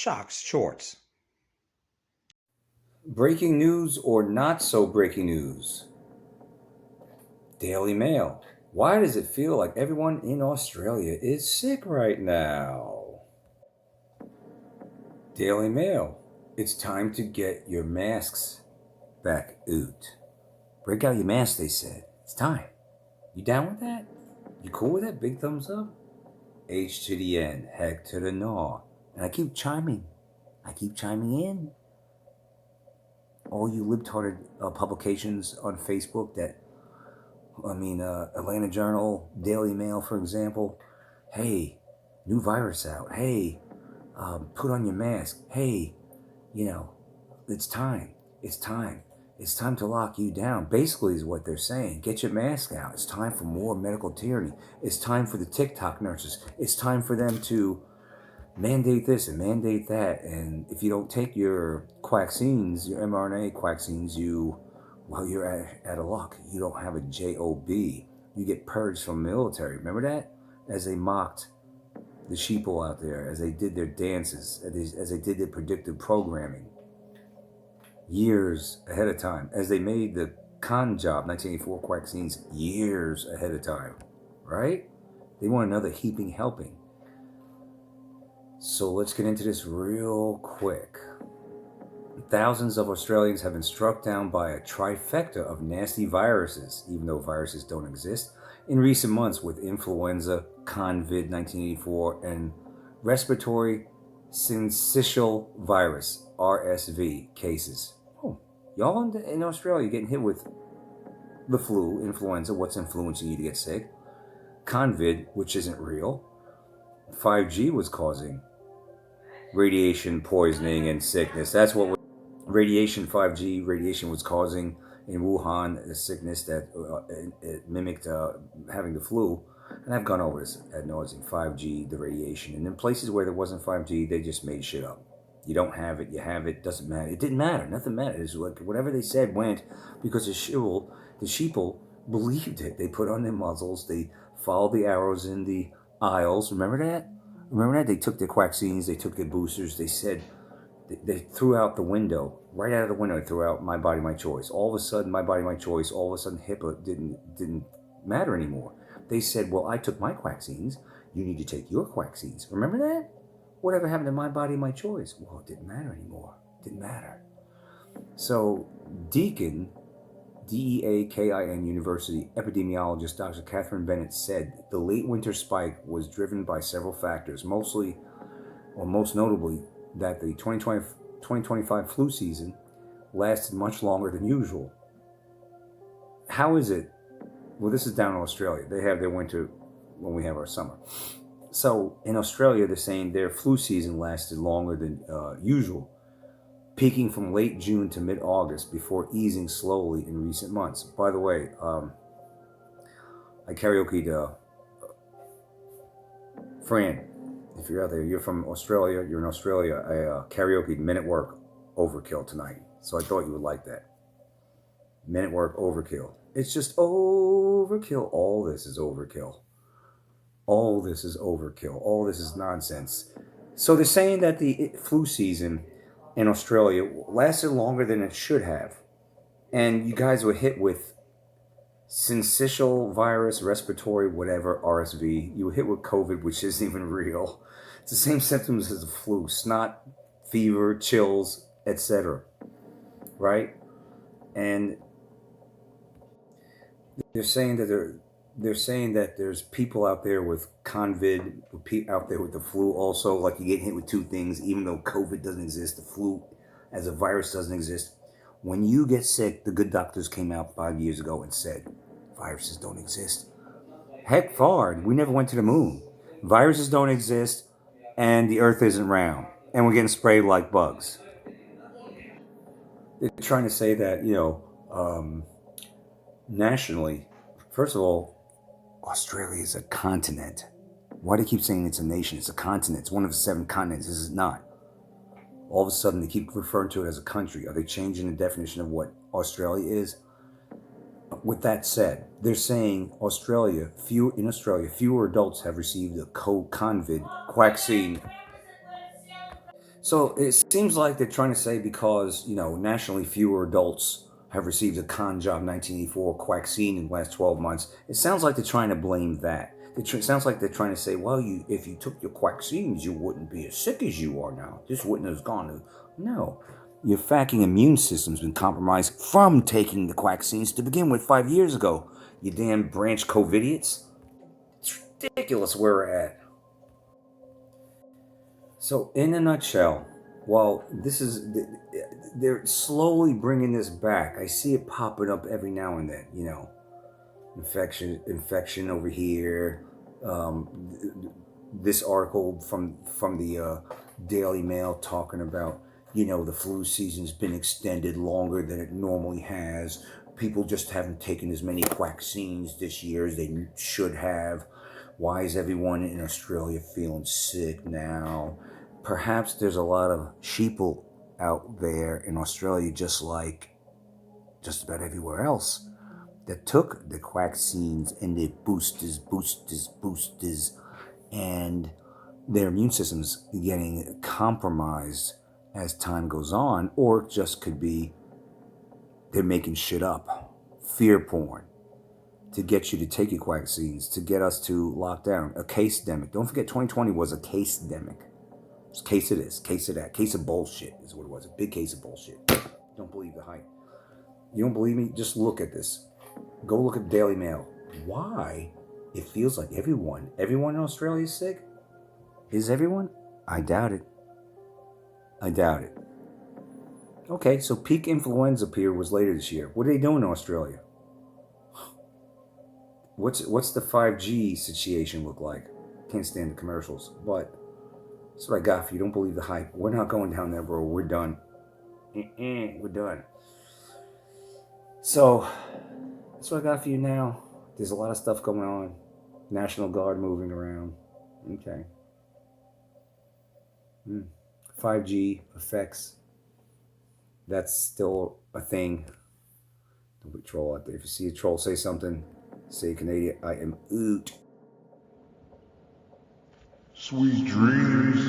Shocks Shorts. Breaking news or not so breaking news? Daily Mail. Why does it feel like everyone in Australia is sick right now? Daily Mail. It's time to get your masks back out. Break out your masks, they said. It's time. You down with that? You cool with that? Big thumbs up? H to the N, heck to the gnaw. And I keep chiming in. All you libtarded publications on Facebook Atlanta Journal, Daily Mail, for example. Hey, new virus out. Hey, put on your mask. Hey, it's time. It's time. It's time to lock you down. Basically, is what they're saying. Get your mask out. It's time for more medical tyranny. It's time for the TikTok nurses. It's time for them to mandate this and mandate that. And if you don't take your quaxines, your mRNA quaxines, you're at a luck. You don't have a job. You get purged from the military. Remember that? As they mocked the sheeple out there, as they did their dances, as they did their predictive programming years ahead of time, as they made the con job 1984 quaxines years ahead of time, right? They want another heaping helping. So let's get into this real quick. Thousands of Australians have been struck down by a trifecta of nasty viruses, even though viruses don't exist, in recent months with influenza, COVID 1984, and respiratory syncytial virus, RSV, cases. Oh, y'all in Australia getting hit with the flu, influenza, what's influencing you to get sick, COVID, which isn't real, 5G was causing radiation poisoning and sickness. That's what radiation, 5G radiation was causing in Wuhan, a sickness that it mimicked having the flu. And I've gone over this ad nauseum, 5G, the radiation. And in places where there wasn't 5G, they just made shit up. You don't have it, you have it, doesn't matter. It didn't matter, nothing mattered. It's like whatever they said went, because the sheeple believed it. They put on their muzzles, they followed the arrows in the aisles. Remember that? They took their quaxines, they took their boosters, they said, they threw out the window, right out of the window, they threw out My Body, My Choice. All of a sudden, My Body, My Choice, all of a sudden HIPAA didn't matter anymore. They said, well, I took my quaxines, you need to take your quaxines. Remember that? Whatever happened to My Body, My Choice? Well, it didn't matter anymore. It didn't matter. So Deakin, Deakin University epidemiologist Dr. Catherine Bennett said the late winter spike was driven by several factors, most notably that the 2025 flu season lasted much longer than usual. How is it? Well, this is down in Australia. They have their winter when we have our summer. So in Australia, they're saying their flu season lasted longer than usual, peaking from late June to mid-August before easing slowly in recent months. By the way, I karaoke'd Fran. If you're out there, you're from Australia, you're in Australia, I karaoke'd Men at Work Overkill tonight. So I thought you would like that. Men at Work Overkill. It's just overkill. All this is overkill. All this is overkill. All this is nonsense. So they're saying that the flu season in Australia lasted longer than it should have. And you guys were hit with syncytial virus, respiratory, whatever, RSV. You were hit with COVID, which isn't even real. It's the same symptoms as the flu: snot, fever, chills, etc. Right? And they're saying that there's people out there with COVID, out there with the flu also. Like, you get hit with two things, even though COVID doesn't exist, the flu as a virus doesn't exist. When you get sick, the good doctors came out 5 years ago and said, viruses don't exist. Heck, Fard, we never went to the moon. Viruses don't exist, and the earth isn't round, and we're getting sprayed like bugs. They're trying to say that, nationally, first of all, Australia is a continent. Why do they keep saying it's a nation? It's a continent. It's one of the 7 continents. This is not. All of a sudden, they keep referring to it as a country. Are they changing the definition of what Australia is? With that said, they're saying fewer adults have received the COVID vaccine. So it seems like they're trying to say because, nationally fewer adults have received a con job 1984 vaccine in the last 12 months. It sounds like they're trying to blame that. It sounds like they're trying to say, well, if you took your vaccines, you wouldn't be as sick as you are now. This wouldn't have gone. No. Your fucking immune system's been compromised from taking the vaccines to begin with 5 years ago. You damn branch COVIDiots. It's ridiculous where we're at. So, in a nutshell, while they're slowly bringing this back. I see it popping up every now and then. Infection over here. This article from the Daily Mail talking about the flu season's been extended longer than it normally has. People just haven't taken as many vaccines this year as they should have. Why is everyone in Australia feeling sick now? Perhaps there's a lot of sheeple out there in Australia, just like just about everywhere else, that took the vaccines and the boosters, and their immune system's getting compromised as time goes on, or it just could be they're making shit up, fear porn, to get you to take your vaccines, to get us to lock down. A case-demic. Don't forget, 2020 was a case-demic. Case of this, case of that, case of bullshit is what it was. A big case of bullshit. Don't believe the hype. You don't believe me? Just look at this. Go look at the Daily Mail. Why? It feels like everyone in Australia is sick. Is everyone? I doubt it. Okay, so peak influenza period was later this year. What are they doing in Australia? What's the 5G situation look like? Can't stand the commercials, but that's what I got for you. Don't believe the hype. We're not going down there, bro. We're done. We're done. So, that's what I got for you now. There's a lot of stuff going on. National Guard moving around. Okay. 5G effects. That's still a thing. Don't be a troll out there. If you see a troll say something, say Canadian, I am oot. Sweet dreams.